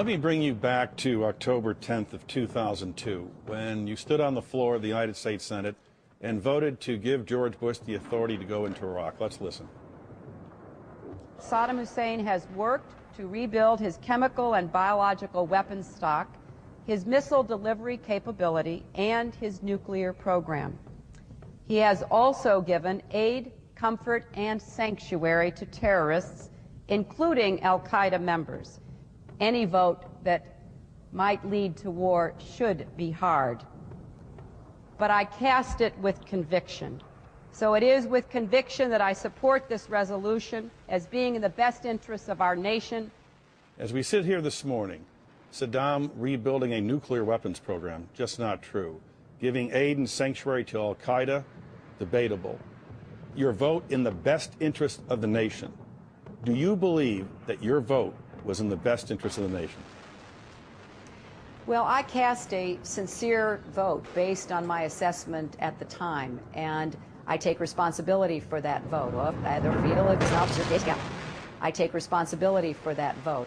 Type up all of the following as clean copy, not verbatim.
Let me bring you back to October 10th of 2002, when you stood on the floor of the United States Senate and voted to give George Bush the authority to go into Iraq. Let's listen. Saddam Hussein has worked to rebuild his chemical and biological weapons stock, his missile delivery capability, and his nuclear program. He has also given aid, comfort, and sanctuary to terrorists, including al-Qaeda members. Any vote that might lead to war should be hard. But I cast it with conviction. So it is with conviction that I support this resolution as being in the best interests of our nation. As we sit here this morning, Saddam rebuilding a nuclear weapons program, just not true. Giving aid and sanctuary to al-Qaeda, debatable. Your vote in the best interest of the nation. Do you believe that your vote was in the best interest of the nation? Well, I cast a sincere vote based on my assessment at the time, and I take responsibility for that vote. I take responsibility for that vote.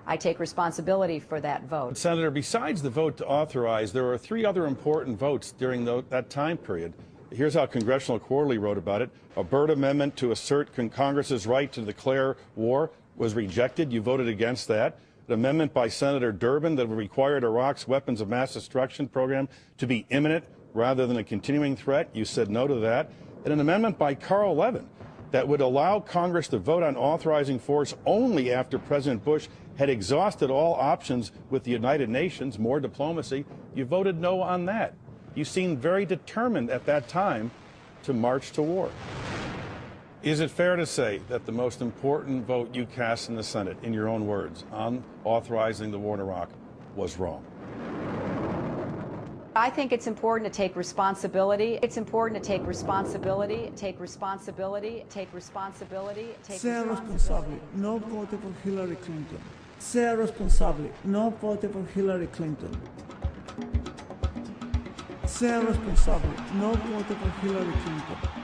I take responsibility for that vote. Senator, besides the vote to authorize, there were three other important votes during that time period. Here's how Congressional Quarterly wrote about it. A Byrd amendment to assert Congress's right to declare war was rejected. You voted against that. An amendment by Senator Durbin that required Iraq's weapons of mass destruction program to be imminent rather than a continuing threat. You said no to that. And an amendment by Carl Levin that would allow Congress to vote on authorizing force only after President Bush had exhausted all options with the United Nations, more diplomacy. You voted no on that. You seemed very determined at that time to march to war. Is it fair to say that the most important vote you cast in the Senate, in your own words, on authorizing the war in Iraq was wrong? I think it's important to take responsibility. It's important to take responsibility, take responsibility, take responsibility, take Ser responsibility. responsabile, no vote for Hillary Clinton. Ser responsabile, no vote for Hillary Clinton. Ser responsabile, no vote for Hillary Clinton.